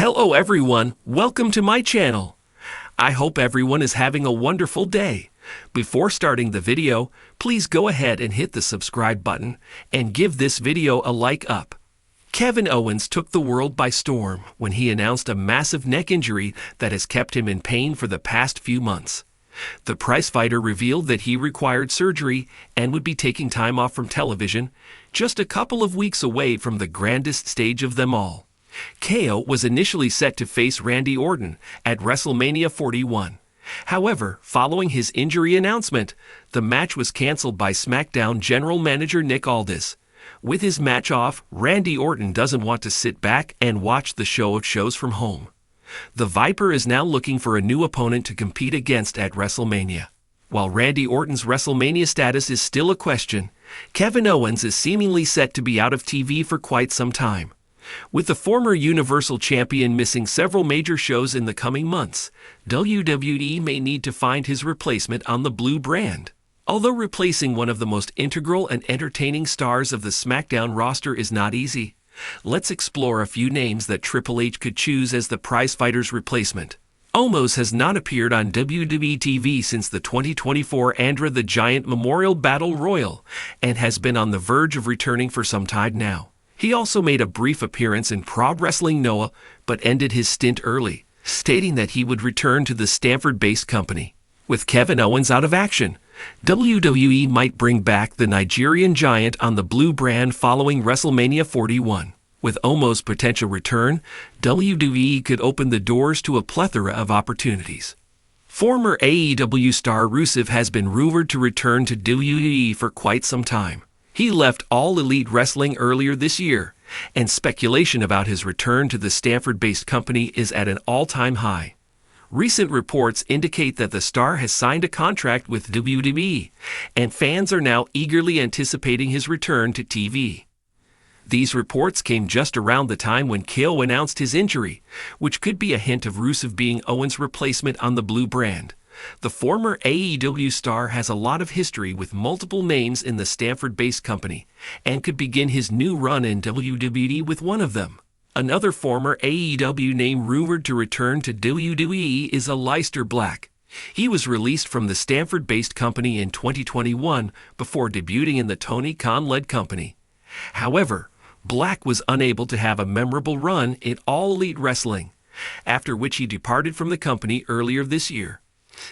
Hello everyone, welcome to my channel. I hope everyone is having a wonderful day. Before starting the video, please go ahead and hit the subscribe button and give this video a like up. Kevin Owens took the world by storm when he announced a massive neck injury that has kept him in pain for the past few months. The prizefighter revealed that he required surgery and would be taking time off from television, just a couple of weeks away from the grandest stage of them all. KO was initially set to face Randy Orton at WrestleMania 41. However, following his injury announcement, the match was canceled by SmackDown general manager Nick Aldis. With his match off, Randy Orton doesn't want to sit back and watch the show of shows from home. The Viper is now looking for a new opponent to compete against at WrestleMania. While Randy Orton's WrestleMania status is still a question, Kevin Owens is seemingly set to be out of TV for quite some time. With the former Universal Champion missing several major shows in the coming months, WWE may need to find his replacement on the blue brand. Although replacing one of the most integral and entertaining stars of the SmackDown roster is not easy, let's explore a few names that Triple H could choose as the prizefighter's replacement. Omos has not appeared on WWE TV since the 2024 Andre the Giant Memorial Battle Royal and has been on the verge of returning for some time now. He also made a brief appearance in Pro Wrestling Noah, but ended his stint early, stating that he would return to the Stanford-based company. With Kevin Owens out of action, WWE might bring back the Nigerian giant on the blue brand following WrestleMania 41. With Omos' potential return, WWE could open the doors to a plethora of opportunities. Former AEW star Rusev has been rumored to return to WWE for quite some time. He left All Elite Wrestling earlier this year, and speculation about his return to the Stanford-based company is at an all-time high. Recent reports indicate that the star has signed a contract with WWE, and fans are now eagerly anticipating his return to TV. These reports came just around the time when KO announced his injury, which could be a hint of Rusev being Owens' replacement on the blue brand. The former AEW star has a lot of history with multiple names in the Stanford-based company and could begin his new run in WWE with one of them. Another former AEW name rumored to return to WWE is Aleister Black. He was released from the Stanford-based company in 2021 before debuting in the Tony Khan-led company. However, Black was unable to have a memorable run in All Elite Wrestling, after which he departed from the company earlier this year.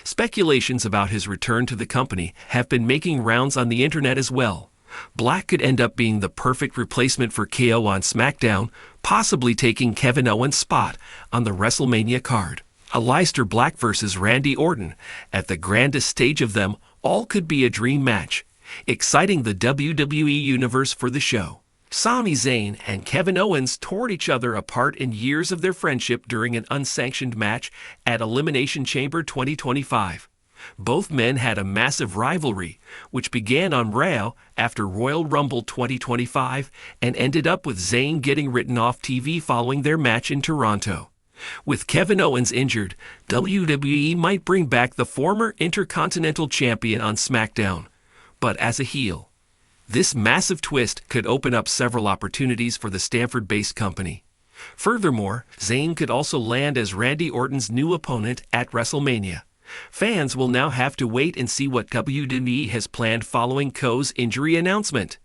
Speculations about his return to the company have been making rounds on the internet as well. Black could end up being the perfect replacement for KO on SmackDown, possibly taking Kevin Owens' spot on the WrestleMania card. Aleister Black versus Randy Orton at the grandest stage of them all could be a dream match, exciting the WWE Universe for the show. Sami Zayn and Kevin Owens tore each other apart in years of their friendship during an unsanctioned match at Elimination Chamber 2025. Both men had a massive rivalry, which began on Raw after Royal Rumble 2025 and ended up with Zayn getting written off TV following their match in Toronto. With Kevin Owens injured, WWE might bring back the former Intercontinental Champion on SmackDown, but as a heel. This massive twist could open up several opportunities for the Stanford-based company. Furthermore, Zayn could also land as Randy Orton's new opponent at WrestleMania. Fans will now have to wait and see what WWE has planned following KO's injury announcement.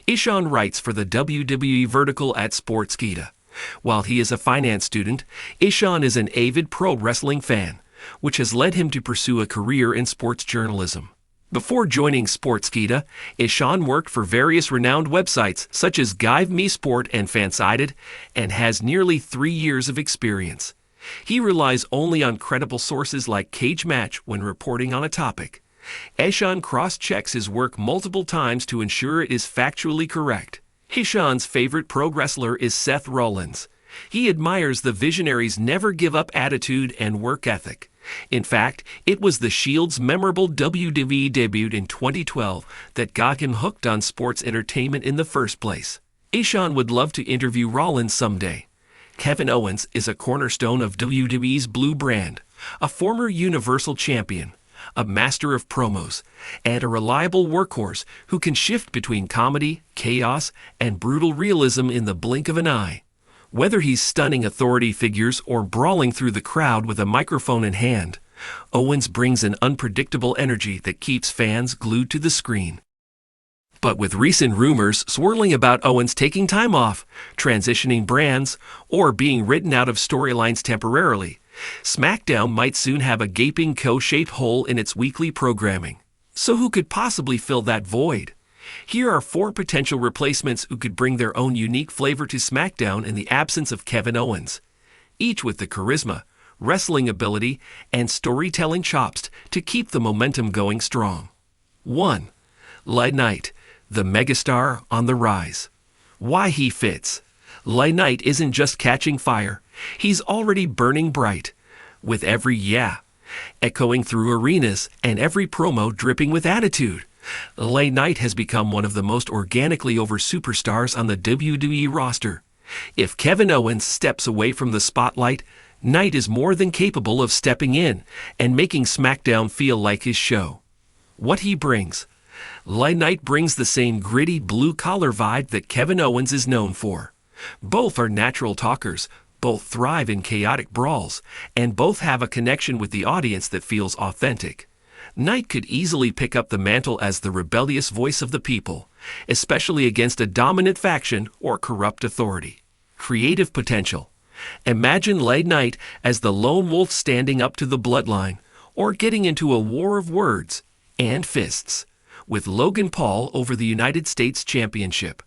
Ishan writes for the WWE Vertical at Sportskeeda. While he is a finance student, Ishan is an avid pro wrestling fan, which has led him to pursue a career in sports journalism. Before joining Sportskeeda, Ishan worked for various renowned websites such as Give Me Sport and Fansided and has nearly 3 years of experience. He relies only on credible sources like Cage Match when reporting on a topic. Ishan cross-checks his work multiple times to ensure it is factually correct. Ishan's favorite pro wrestler is Seth Rollins. He admires the visionary's never-give-up attitude and work ethic. In fact, it was the Shield's memorable WWE debut in 2012 that got him hooked on sports entertainment in the first place. Ishan would love to interview Rollins someday. Kevin Owens is a cornerstone of WWE's blue brand, a former Universal Champion, a master of promos, and a reliable workhorse who can shift between comedy, chaos, and brutal realism in the blink of an eye. Whether he's stunning authority figures or brawling through the crowd with a microphone in hand, Owens brings an unpredictable energy that keeps fans glued to the screen. But with recent rumors swirling about Owens taking time off, transitioning brands, or being written out of storylines temporarily, SmackDown might soon have a gaping co-shaped hole in its weekly programming. So who could possibly fill that void? Here are 4 potential replacements who could bring their own unique flavor to SmackDown in the absence of Kevin Owens, each with the charisma, wrestling ability, and storytelling chops to keep the momentum going strong. 1. LA Knight, the megastar on the rise. Why he fits. LA Knight isn't just catching fire, he's already burning bright, with every yeah echoing through arenas and every promo dripping with attitude. LA Knight has become one of the most organically over superstars on the WWE roster. If Kevin Owens steps away from the spotlight, Knight is more than capable of stepping in and making SmackDown feel like his show. What he brings. LA Knight brings the same gritty blue-collar vibe that Kevin Owens is known for. Both are natural talkers, both thrive in chaotic brawls, and both have a connection with the audience that feels authentic. Knight could easily pick up the mantle as the rebellious voice of the people, especially against a dominant faction or corrupt authority. Creative potential. Imagine LA Knight as the lone wolf standing up to the bloodline, or getting into a war of words and fists with Logan Paul over the United States Championship.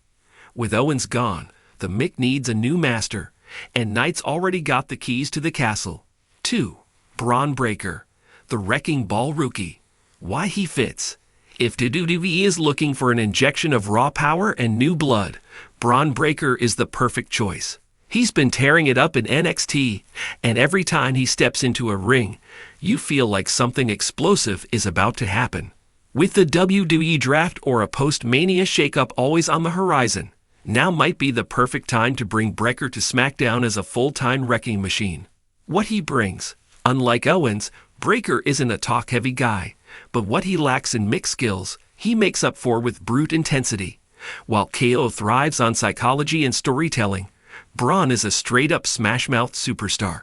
With Owens gone, the Mick needs a new master, and Knight's already got the keys to the castle. 2. Braun Breaker, the Wrecking Ball rookie. Why he fits. If WWE is looking for an injection of raw power and new blood, Braun Breaker is the perfect choice. He's been tearing it up in NXT, and every time he steps into a ring, you feel like something explosive is about to happen. With the WWE draft or a post-Mania shakeup always on the horizon, now might be the perfect time to bring Breaker to SmackDown as a full-time wrecking machine. What he brings. Unlike Owens, Breaker isn't a talk-heavy guy, but what he lacks in mixed skills, he makes up for with brute intensity. While KO thrives on psychology and storytelling, Braun is a straight-up smash-mouth superstar.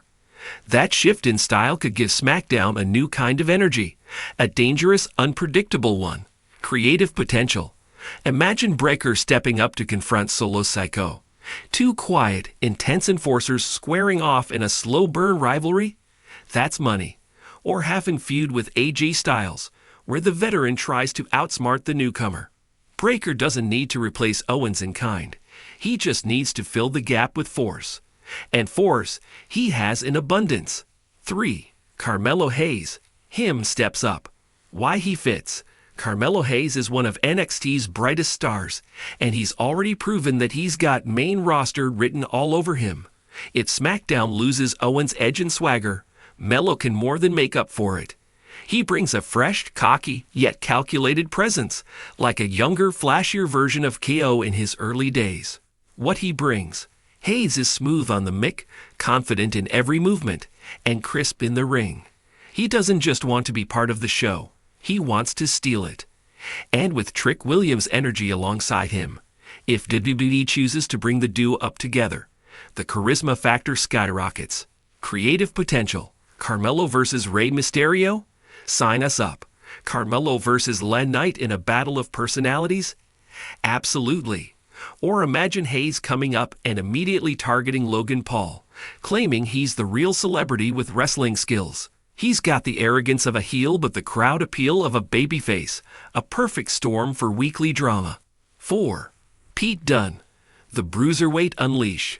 That shift in style could give SmackDown a new kind of energy, a dangerous, unpredictable one. Creative potential. Imagine Breaker stepping up to confront Solo Sikoa. 2 quiet, intense enforcers squaring off in a slow-burn rivalry? That's money. Or having feud with AJ Styles, where the veteran tries to outsmart the newcomer. Breaker doesn't need to replace Owens in kind. He just needs to fill the gap with force. And force he has in abundance. 3. Carmelo Hayes. Him steps up. Why he fits. Carmelo Hayes is one of NXT's brightest stars, and he's already proven that he's got main roster written all over him. If SmackDown loses Owens' edge and swagger, Melo can more than make up for it. He brings a fresh, cocky, yet calculated presence, like a younger, flashier version of KO in his early days. What he brings. Hayes is smooth on the mic, confident in every movement, and crisp in the ring. He doesn't just want to be part of the show. He wants to steal it. And with Trick Williams' energy alongside him, if WWE chooses to bring the duo up together, the charisma factor skyrockets. Creative potential. Carmelo versus Rey Mysterio? Sign us up. Carmelo versus LA Knight in a battle of personalities? Absolutely. Or imagine Hayes coming up and immediately targeting Logan Paul, claiming he's the real celebrity with wrestling skills. He's got the arrogance of a heel but the crowd appeal of a babyface, a perfect storm for weekly drama. 4. Pete Dunne, the Bruiserweight Unleash.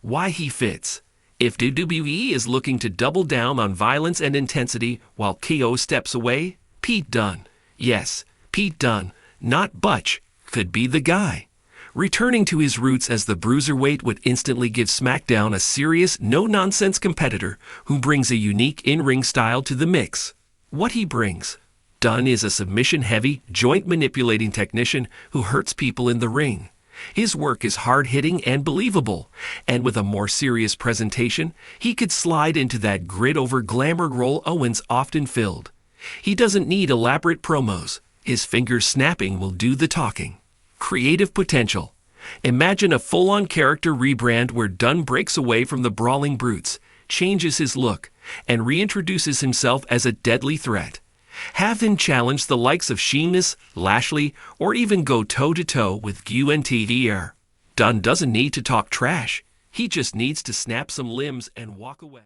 Why he fits. If WWE is looking to double down on violence and intensity while KO steps away, Pete Dunne, yes, Pete Dunne, not Butch, could be the guy. Returning to his roots as the Bruiserweight would instantly give SmackDown a serious, no-nonsense competitor who brings a unique in-ring style to the mix. What he brings. Dunne is a submission-heavy, joint-manipulating technician who hurts people in the ring. His work is hard-hitting and believable, and with a more serious presentation, he could slide into that grit-over-glamour role Owens often filled. He doesn't need elaborate promos. His fingers snapping will do the talking. Creative potential. Imagine a full-on character rebrand where Dunn breaks away from the brawling brutes, changes his look, and reintroduces himself as a deadly threat. Have him challenge the likes of Sheamus, Lashley, or even go toe-to-toe with UNTDR. Dunn doesn't need to talk trash. He just needs to snap some limbs and walk away.